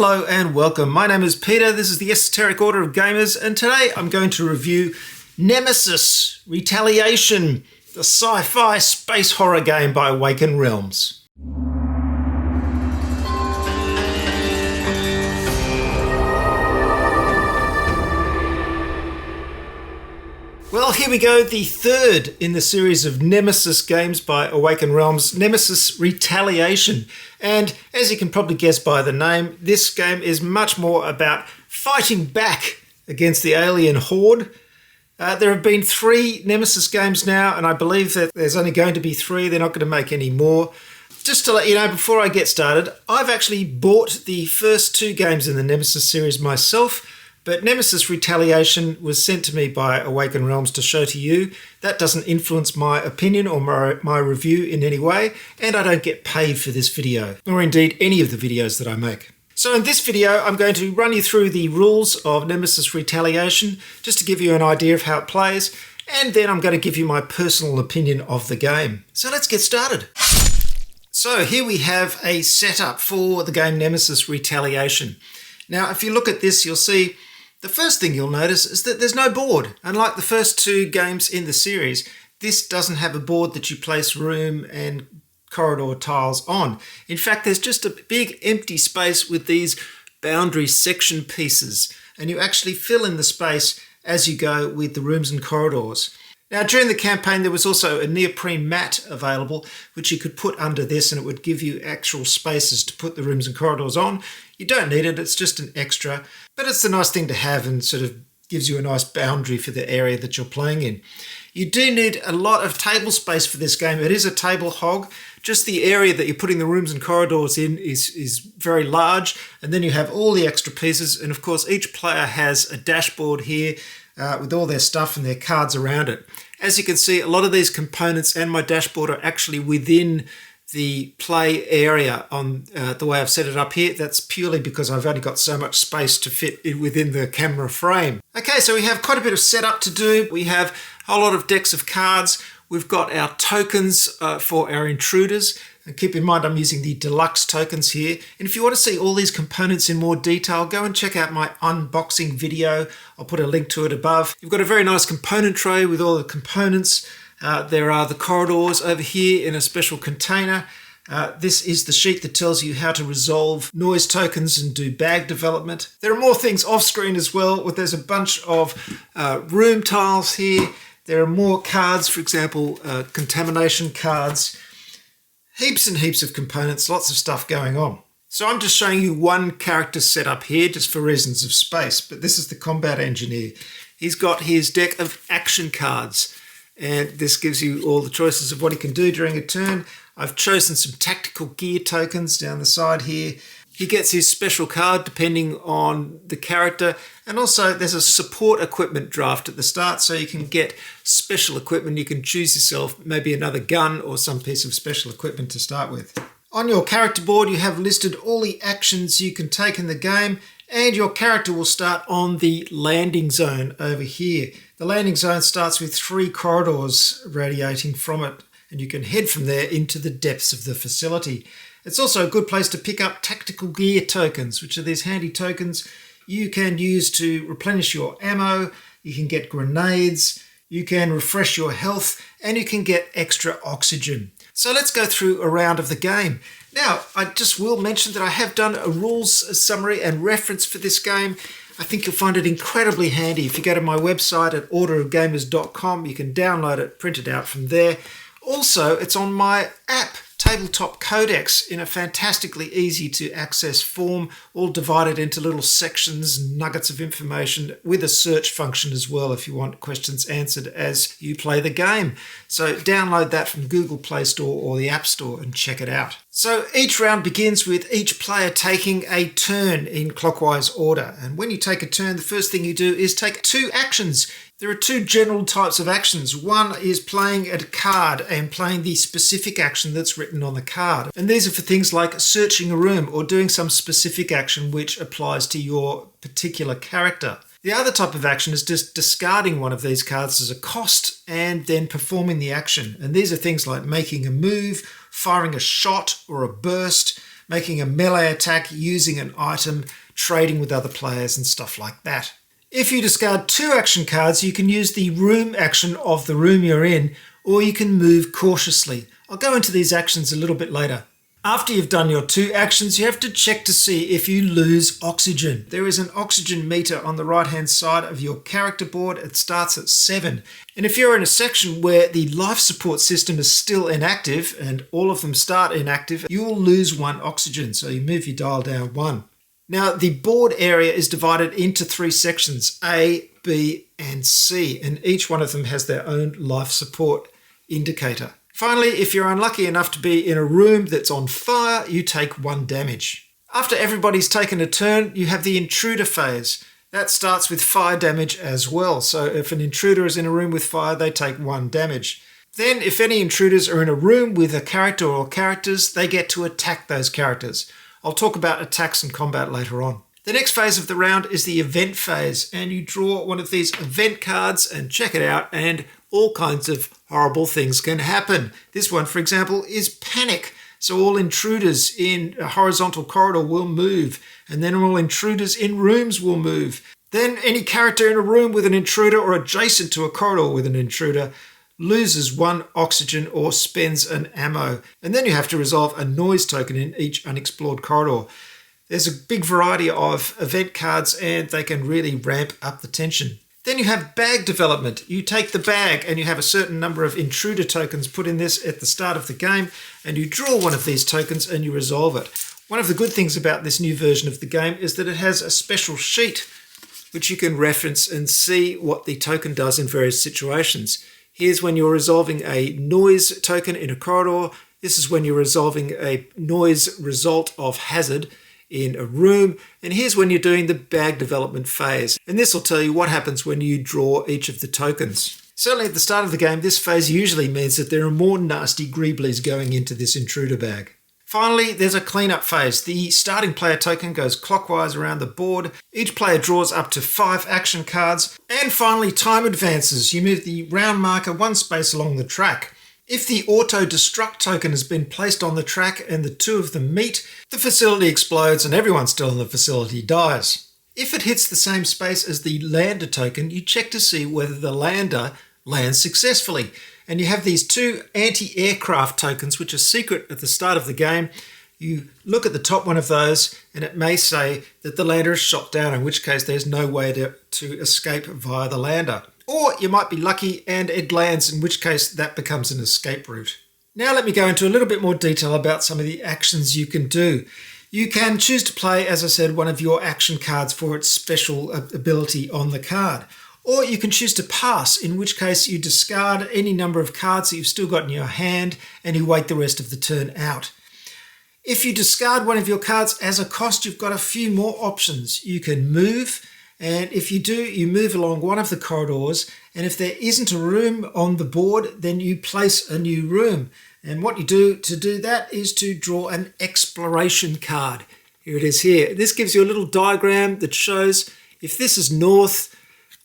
Hello and welcome. My name is Peter. This is the Esoteric Order of Gamers, and today I'm going to review Nemesis, Retaliation, the sci-fi space horror game by Awaken Realms. Well, here we go, the third in the series of Nemesis games by Awaken Realms, Nemesis Retaliation. And as you can probably guess by the name, this game is much more about fighting back against the alien horde. There have been 3 Nemesis games now, and I believe that there's only going to be 3. They're not going to make any more. Just to let you know, before I get started, I've actually bought the first 2 games in the Nemesis series myself. But Nemesis Retaliation was sent to me by Awaken Realms to show to you. That doesn't influence my opinion or my review in any way, and I don't get paid for this video, or indeed any of the videos that I make. So in this video, I'm going to run you through the rules of Nemesis Retaliation, just to give you an idea of how it plays, and then I'm going to give you my personal opinion of the game. So let's get started. So here we have a setup for the game Nemesis Retaliation. Now, if you look at this, you'll see the first thing you'll notice is that there's no board. Unlike the first 2 games in the series, this doesn't have a board that you place room and corridor tiles on. In fact, there's just a big empty space with these boundary section pieces, and you actually fill in the space as you go with the rooms and corridors. Now, during the campaign, there was also a neoprene mat available, which you could put under this, and it would give you actual spaces to put the rooms and corridors on. You don't need it, it's just an extra, but it's a nice thing to have and sort of gives you a nice boundary for the area that you're playing in. You do need a lot of table space for this game. It is a table hog. Just the area that you're putting the rooms and corridors in is very large, and then you have all the extra pieces, and of course each player has a dashboard here with all their stuff and their cards around it. As you can see, a lot of these components and my dashboard are actually within the play area on the way I've set it up here. That's purely because I've only got so much space to fit within the camera frame. Okay, so we have quite a bit of setup to do. We have a whole lot of decks of cards. We've got our tokens for our intruders. And keep in mind, I'm using the deluxe tokens here. And if you want to see all these components in more detail, go and check out my unboxing video. I'll put a link to it above. You've got a very nice component tray with all the components. There are the corridors over here in a special container. This is the sheet that tells you how to resolve noise tokens and do bag development. There are more things off screen as well. There's a bunch of room tiles here. There are more cards, for example, contamination cards. Heaps and heaps of components, lots of stuff going on. So I'm just showing you one character setup here just for reasons of space, but this is the combat engineer. He's got his deck of action cards, and this gives you all the choices of what he can do during a turn. I've chosen some tactical gear tokens down the side here. He gets his special card depending on the character, and also there's a support equipment draft at the start, so you can get special equipment. You can choose yourself maybe another gun or some piece of special equipment to start with. On your character board, you have listed all the actions you can take in the game, and your character will start on the landing zone over here. The landing zone starts with 3 corridors radiating from it, and you can head from there into the depths of the facility. It's also a good place to pick up tactical gear tokens, which are these handy tokens you can use to replenish your ammo, you can get grenades, you can refresh your health, and you can get extra oxygen. So let's go through a round of the game. Now, I just will mention that I have done a rules summary and reference for this game. I think you'll find it incredibly handy. If you go to my website at orderofgamers.com, you can download it, print it out from there. Also, it's on my app, Tabletop Codex, in a fantastically easy to access form, all divided into little sections and nuggets of information with a search function as well if you want questions answered as you play the game. So download that from Google Play Store or the App Store and check it out. So each round begins with each player taking a turn in clockwise order. And when you take a turn, the first thing you do is take 2 actions. There are 2 general types of actions. One is playing a card and playing the specific action that's written on the card. And these are for things like searching a room or doing some specific action which applies to your particular character. The other type of action is just discarding one of these cards as a cost and then performing the action. And these are things like making a move, firing a shot or a burst, making a melee attack, using an item, trading with other players and stuff like that. If you discard 2 action cards, you can use the room action of the room you're in, or you can move cautiously. I'll go into these actions a little bit later. After you've done your 2 actions, you have to check to see if you lose oxygen. There is an oxygen meter on the right-hand side of your character board. It starts at 7. And if you're in a section where the life support system is still inactive, and all of them start inactive, you will lose 1 oxygen. So you move your dial down 1. Now, the board area is divided into 3 sections, A, B, and C, and each one of them has their own life support indicator. Finally, if you're unlucky enough to be in a room that's on fire, you take 1 damage. After everybody's taken a turn, you have the intruder phase. That starts with fire damage as well, so if an intruder is in a room with fire, they take 1 damage. Then, if any intruders are in a room with a character or characters, they get to attack those characters. I'll talk about attacks and combat later on. The next phase of the round is the event phase, and you draw one of these event cards and check it out, and all kinds of horrible things can happen. This one, for example, is panic. So all intruders in a horizontal corridor will move, and then all intruders in rooms will move. Then any character in a room with an intruder or adjacent to a corridor with an intruder loses 1 oxygen or spends an ammo. And then you have to resolve a noise token in each unexplored corridor. There's a big variety of event cards and they can really ramp up the tension. Then you have bag development. You take the bag and you have a certain number of intruder tokens put in this at the start of the game, and you draw one of these tokens and you resolve it. One of the good things about this new version of the game is that it has a special sheet which you can reference and see what the token does in various situations. Here's when you're resolving a noise token in a corridor. This is when you're resolving a noise result of hazard in a room. And here's when you're doing the bag development phase. And this will tell you what happens when you draw each of the tokens. Certainly at the start of the game, this phase usually means that there are more nasty greeblies going into this intruder bag. Finally, there's a cleanup phase. The starting player token goes clockwise around the board. Each player draws up to 5 action cards. And finally, time advances. You move the round marker 1 space along the track. If the auto-destruct token has been placed on the track and the 2 of them meet, the facility explodes and everyone still in the facility dies. If it hits the same space as the lander token, you check to see whether the lander lands successfully. And you have these 2 anti-aircraft tokens, which are secret at the start of the game. You look at the top one of those, and it may say that the lander is shot down, in which case there's no way to escape via the lander. Or you might be lucky and it lands, in which case that becomes an escape route. Now let me go into a little bit more detail about some of the actions you can do. You can choose to play, as I said, one of your action cards for its special ability on the card. Or you can choose to pass, in which case you discard any number of cards that you've still got in your hand and you wait the rest of the turn out. If you discard one of your cards as a cost, you've got a few more options. You can move, and if you do, you move along one of the corridors, and if there isn't a room on the board, then you place a new room. And what you do to do that is to draw an exploration card. Here it is here. This gives you a little diagram that shows if this is north,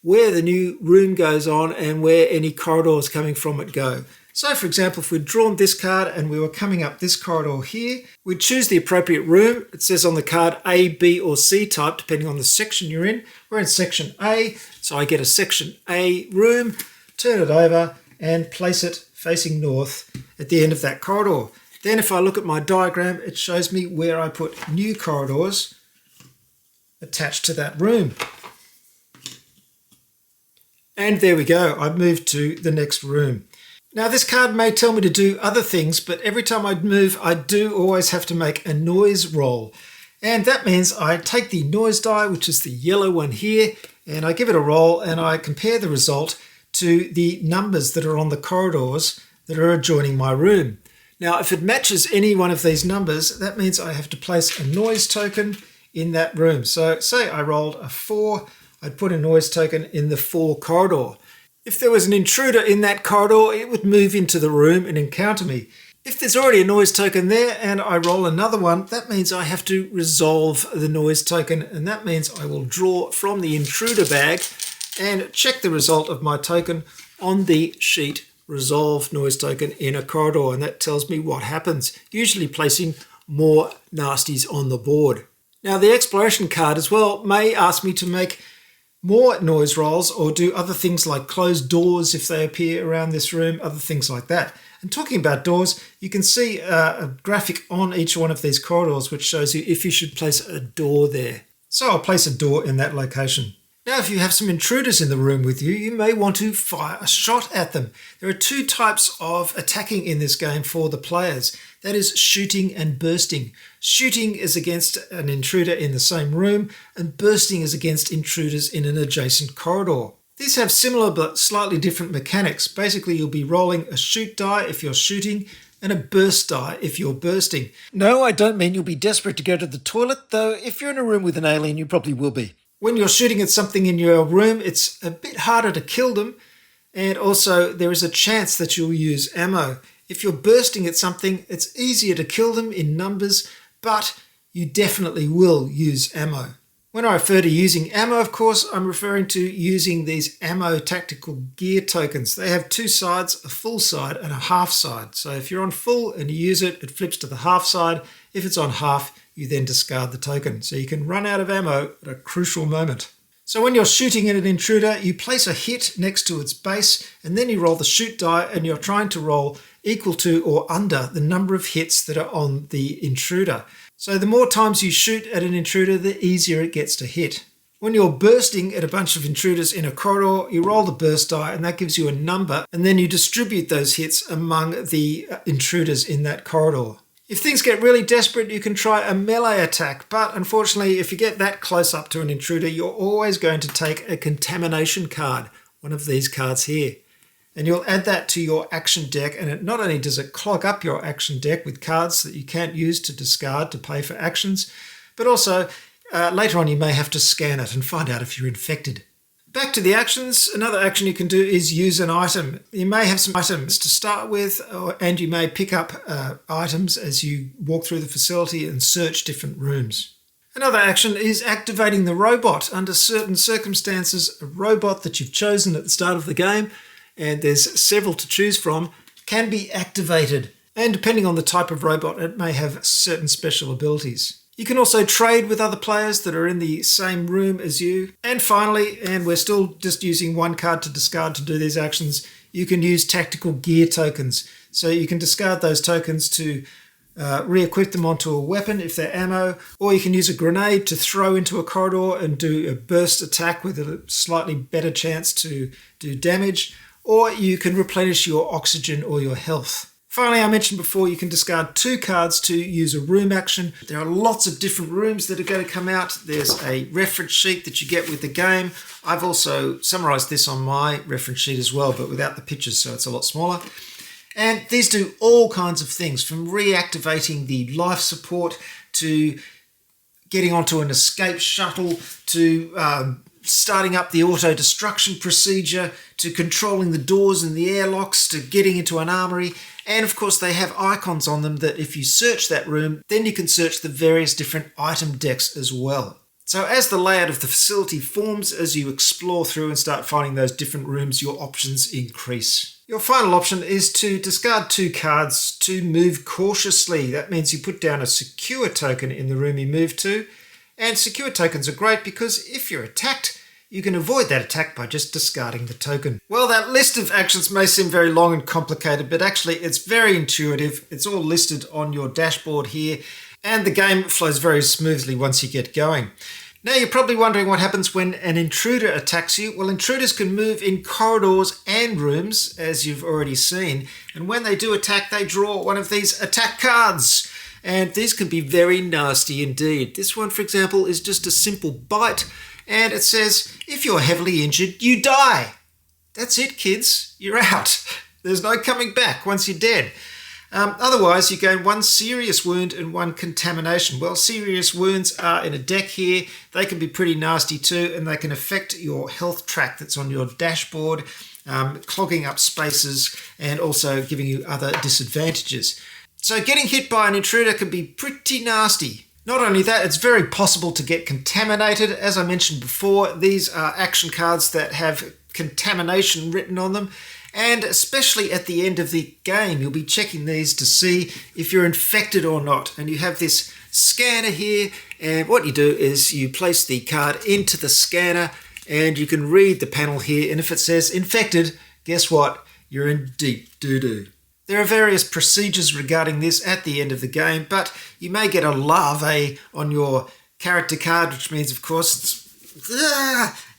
where the new room goes on and where any corridors coming from it go. So for example, if we'd drawn this card and we were coming up this corridor here, we'd choose the appropriate room. It says on the card A, B or C type, depending on the section you're in. We're in section A, so I get a section A room, turn it over and place it facing north at the end of that corridor. Then if I look at my diagram, it shows me where I put new corridors attached to that room. And there we go, I've moved to the next room. Now this card may tell me to do other things, but every time I move, I do always have to make a noise roll. And that means I take the noise die, which is the yellow one here, and I give it a roll and I compare the result to the numbers that are on the corridors that are adjoining my room. Now if it matches any one of these numbers, that means I have to place a noise token in that room. So say I rolled a 4, I'd put a noise token in the 4 corridor. If there was an intruder in that corridor, it would move into the room and encounter me. If there's already a noise token there and I roll another one, that means I have to resolve the noise token, and that means I will draw from the intruder bag and check the result of my token on the sheet resolve noise token in a corridor, and that tells me what happens, usually placing more nasties on the board. Now, the exploration card as well may ask me to make more noise rolls or do other things like close doors if they appear around this room, other things like that. And talking about doors, you can see a graphic on each one of these corridors which shows you if you should place a door there. So I'll place a door in that location. Now, if you have some intruders in the room with you, you may want to fire a shot at them. There are two types of attacking in this game for the players. That is shooting and bursting. Shooting is against an intruder in the same room, and bursting is against intruders in an adjacent corridor. These have similar but slightly different mechanics. Basically, you'll be rolling a shoot die if you're shooting, and a burst die if you're bursting. No, I don't mean you'll be desperate to go to the toilet, though if you're in a room with an alien, you probably will be. When you're shooting at something in your room, it's a bit harder to kill them, and also there is a chance that you'll use ammo. If you're bursting at something, it's easier to kill them in numbers, but you definitely will use ammo. When I refer to using ammo, of course, I'm referring to using these ammo tactical gear tokens. They have two sides, a full side and a half side. So if you're on full and you use it, it flips to the half side. If it's on half, you then discard the token. So you can run out of ammo at a crucial moment. So when you're shooting at an intruder, you place a hit next to its base, and then you roll the shoot die, and you're trying to roll equal to or under the number of hits that are on the intruder. So the more times you shoot at an intruder, the easier it gets to hit. When you're bursting at a bunch of intruders in a corridor, you roll the burst die, and that gives you a number, and then you distribute those hits among the intruders in that corridor. If things get really desperate, you can try a melee attack, but unfortunately, if you get that close up to an intruder, you're always going to take a contamination card, one of these cards here. And you'll add that to your action deck, and not only does it clog up your action deck with cards that you can't use to discard to pay for actions, but also later on you may have to scan it and find out if you're infected. Back to the actions, another action you can do is use an item. You may have some items to start with, and you may pick up items as you walk through the facility and search different rooms. Another action is activating the robot. Under certain circumstances, a robot that you've chosen at the start of the game, and there's several to choose from, can be activated. And depending on the type of robot, it may have certain special abilities. You can also trade with other players that are in the same room as you. And finally, and we're still just using one card to discard to do these actions, you can use tactical gear tokens. So you can discard those tokens to re-equip them onto a weapon if they're ammo, or you can use a grenade to throw into a corridor and do a burst attack with a slightly better chance to do damage, or you can replenish your oxygen or your health. Finally, I mentioned before you can discard two cards to use a room action. There are lots of different rooms that are going to come out. There's a reference sheet that you get with the game. I've also summarized this on my reference sheet as well, but without the pictures, so it's a lot smaller. And these do all kinds of things, from reactivating the life support to getting onto an escape shuttle to starting up the auto-destruction procedure to controlling the doors and the airlocks to getting into an armory. And of course, they have icons on them that if you search that room, then you can search the various different item decks as well. So as the layout of the facility forms, as you explore through and start finding those different rooms, your options increase. Your final option is to discard two cards to move cautiously. That means you put down a secure token in the room you move to. And secure tokens are great because if you're attacked, you can avoid that attack by just discarding the token. Well, that list of actions may seem very long and complicated, but actually it's very intuitive. It's all listed on your dashboard here, and the game flows very smoothly once you get going. Now, you're probably wondering what happens when an intruder attacks you. Well, intruders can move in corridors and rooms, as you've already seen, and when they do attack, they draw one of these attack cards. And these can be very nasty indeed. This one, for example, is just a simple bite, and it says, if you're heavily injured, you die. That's it, kids. You're out. There's no coming back once you're dead. Otherwise, you gain one serious wound and one contamination. Well, serious wounds are in a deck here. They can be pretty nasty too, and they can affect your health track that's on your dashboard, clogging up spaces and also giving you other disadvantages. So getting hit by an intruder can be pretty nasty. Not only that, it's very possible to get contaminated. As I mentioned before, these are action cards that have contamination written on them. And especially at the end of the game, you'll be checking these to see if you're infected or not. And you have this scanner here, and what you do is you place the card into the scanner and you can read the panel here, and if it says infected, guess what? You're in deep doo-doo. There are various procedures regarding this at the end of the game, but you may get a larvae on your character card, which means, of course, it's...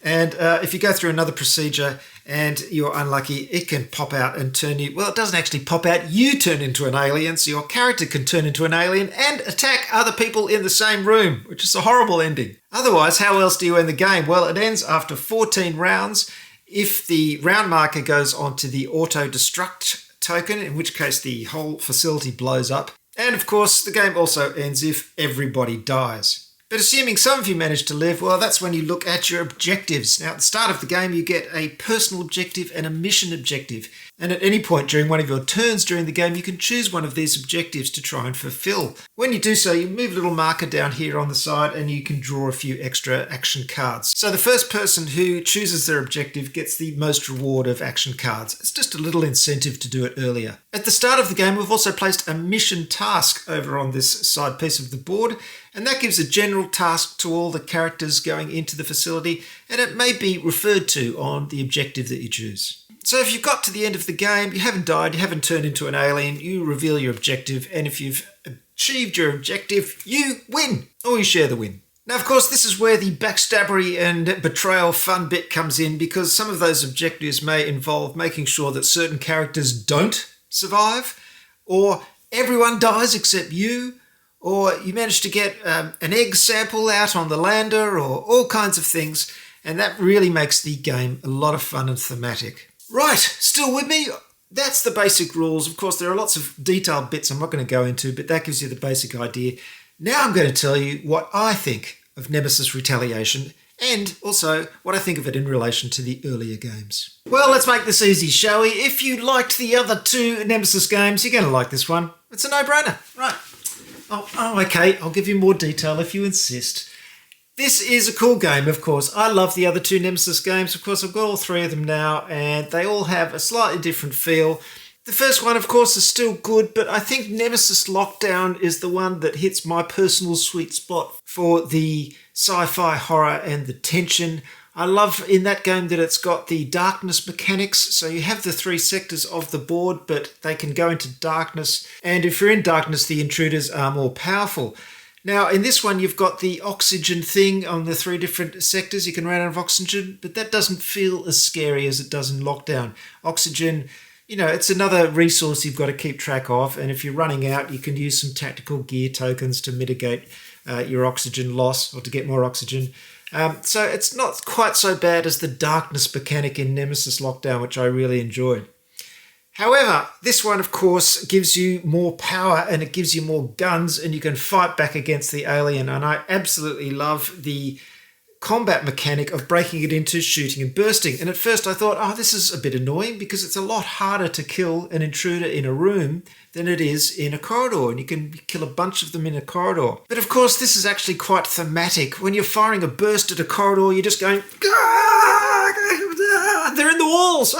And if you go through another procedure and you're unlucky, it can pop out and turn you... Well, it doesn't actually pop out. You turn into an alien, so your character can turn into an alien and attack other people in the same room, which is a horrible ending. Otherwise, how else do you end the game? Well, it ends after 14 rounds. If the round marker goes onto the auto-destruct token, in which case the whole facility blows up. And of course, the game also ends if everybody dies. But assuming some of you manage to live, well, that's when you look at your objectives. Now, at the start of the game, you get a personal objective and a mission objective. And at any point during one of your turns during the game, you can choose one of these objectives to try and fulfill. When you do so, you move a little marker down here on the side and you can draw a few extra action cards. So the first person who chooses their objective gets the most reward of action cards. It's just a little incentive to do it earlier. At the start of the game, we've also placed a mission task over on this side piece of the board, and that gives a general task to all the characters going into the facility, and it may be referred to on the objective that you choose. So if you've got to the end of the game, you haven't died, you haven't turned into an alien, you reveal your objective, and if you've achieved your objective, you win, or you share the win. Now, of course, this is where the backstabbery and betrayal fun bit comes in, because some of those objectives may involve making sure that certain characters don't survive, or everyone dies except you, or you manage to get an egg sample out on the lander, or all kinds of things, and that really makes the game a lot of fun and thematic. Right, still with me? That's the basic rules. Of course, there are lots of detailed bits I'm not going to go into, but that gives you the basic idea. Now I'm going to tell you what I think of Nemesis Retaliation, and also what I think of it in relation to the earlier games. Well, let's make this easy, shall we? If you liked the other two Nemesis games, you're going to like this one. It's a no-brainer. Right. Oh, okay, I'll give you more detail if you insist. This is a cool game, of course. I love the other two Nemesis games. Of course, I've got all three of them now, and they all have a slightly different feel. The first one, of course, is still good, but I think Nemesis Lockdown is the one that hits my personal sweet spot for the sci-fi horror and the tension. I love in that game that it's got the darkness mechanics, so you have the three sectors of the board, but they can go into darkness, and if you're in darkness, the intruders are more powerful. Now, in this one, you've got the oxygen thing on the three different sectors. You can run out of oxygen, but that doesn't feel as scary as it does in Lockdown. Oxygen, you know, it's another resource you've got to keep track of, and if you're running out, you can use some tactical gear tokens to mitigate your oxygen loss or to get more oxygen. So it's not quite so bad as the darkness mechanic in Nemesis Lockdown, which I really enjoyed. However, this one, of course, gives you more power and it gives you more guns and you can fight back against the alien. And I absolutely love the combat mechanic of breaking it into shooting and bursting. And at first I thought, oh, this is a bit annoying because it's a lot harder to kill an intruder in a room than it is in a corridor, and you can kill a bunch of them in a corridor. But of course, this is actually quite thematic. When you're firing a burst at a corridor, you're just going, they're in the walls,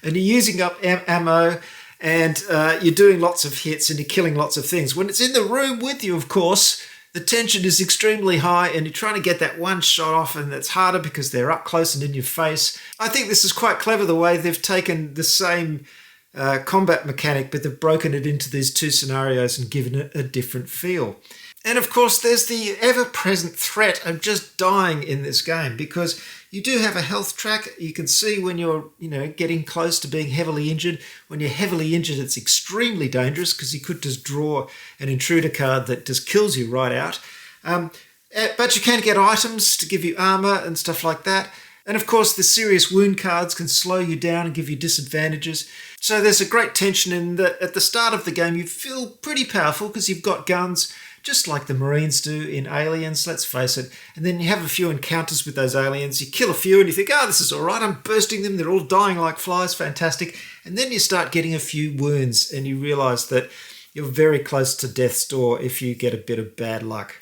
and you're using up ammo, and you're doing lots of hits and you're killing lots of things. When it's in the room with you, of course, the tension is extremely high and you're trying to get that one shot off, and it's harder because they're up close and in your face. I think this is quite clever the way they've taken the same combat mechanic, but they've broken it into these two scenarios and given it a different feel. And of course, there's the ever-present threat of just dying in this game, because you do have a health track. You can see when you're, getting close to being heavily injured. When you're heavily injured, it's extremely dangerous because you could just draw an intruder card that just kills you right out. But you can get items to give you armor and stuff like that. And of course, the serious wound cards can slow you down and give you disadvantages. So there's a great tension in that at the start of the game, you feel pretty powerful because you've got guns, just like the Marines do in Aliens, let's face it. And then you have a few encounters with those aliens. You kill a few and you think, this is all right. I'm bursting them. They're all dying like flies. Fantastic. And then you start getting a few wounds and you realise that you're very close to death's door if you get a bit of bad luck.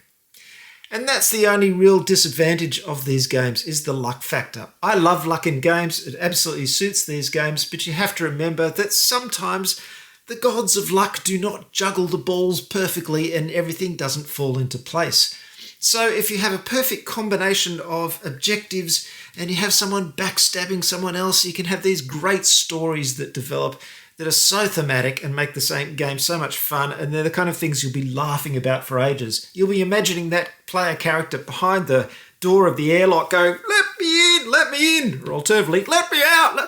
And that's the only real disadvantage of these games, is the luck factor. I love luck in games. It absolutely suits these games, but you have to remember that sometimes the gods of luck do not juggle the balls perfectly and everything doesn't fall into place. So if you have a perfect combination of objectives and you have someone backstabbing someone else, you can have these great stories that develop that are so thematic and make the same game so much fun, and they're the kind of things you'll be laughing about for ages. You'll be imagining that player character behind the door of the airlock going, let me in, or alternatively, let me out.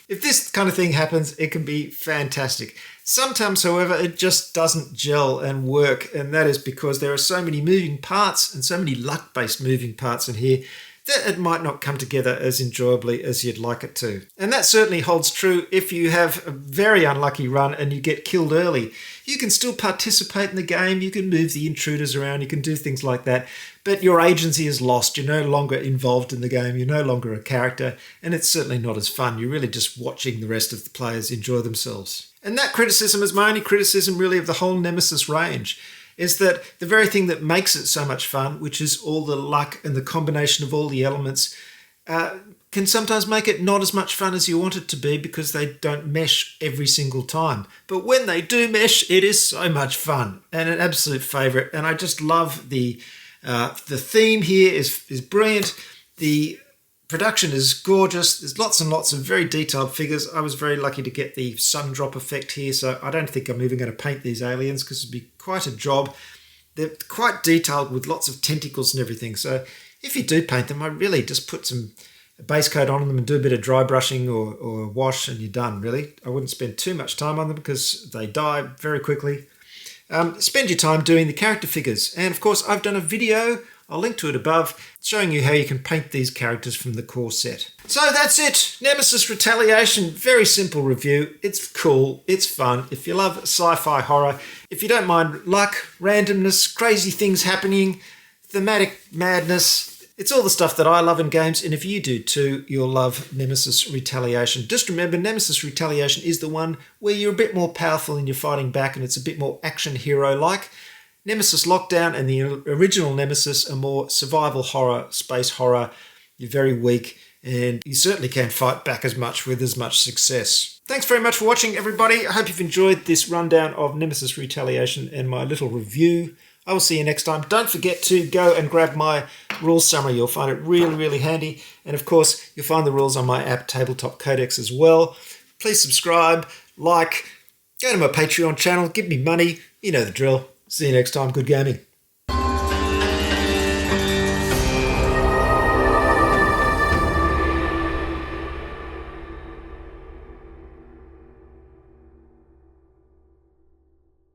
If this kind of thing happens, it can be fantastic. Sometimes, however, it just doesn't gel and work, and that is because there are so many moving parts and so many luck-based moving parts in here that it might not come together as enjoyably as you'd like it to. And that certainly holds true if you have a very unlucky run and you get killed early. You can still participate in the game, you can move the intruders around, you can do things like that, but your agency is lost. You're no longer involved in the game, you're no longer a character, and it's certainly not as fun. You're really just watching the rest of the players enjoy themselves. And that criticism is my only criticism really of the whole Nemesis range, is that the very thing that makes it so much fun, which is all the luck and the combination of all the elements, can sometimes make it not as much fun as you want it to be because they don't mesh every single time. But when they do mesh, it is so much fun and an absolute favourite. And I just love the theme here is brilliant. The production is gorgeous. There's lots and lots of very detailed figures. I was very lucky to get the sun drop effect here, so I don't think I'm even going to paint these aliens because it'd be quite a job. They're quite detailed with lots of tentacles and everything, so if you do paint them, I really just put some base coat on them and do a bit of dry brushing or wash and you're done, really. I wouldn't spend too much time on them because they die very quickly. Spend your time doing the character figures, and of course I've done a video, I'll link to it above, showing you how you can paint these characters from the core set. So that's it, Nemesis Retaliation. Very simple review. It's cool, it's fun. If you love sci-fi horror, if you don't mind luck, randomness, crazy things happening, thematic madness, it's all the stuff that I love in games, and if you do too, you'll love Nemesis Retaliation. Just remember, Nemesis Retaliation is the one where you're a bit more powerful and you're fighting back, and it's a bit more action hero-like. Nemesis Lockdown and the original Nemesis are more survival horror, space horror. You're very weak, and you certainly can't fight back as much with as much success. Thanks very much for watching, everybody. I hope you've enjoyed this rundown of Nemesis Retaliation and my little review. I will see you next time. Don't forget to go and grab my rules summary. You'll find it really, really handy. And of course, you'll find the rules on my app, Tabletop Codex, as well. Please subscribe, like, go to my Patreon channel, give me money. You know the drill. See you next time. Good gaming.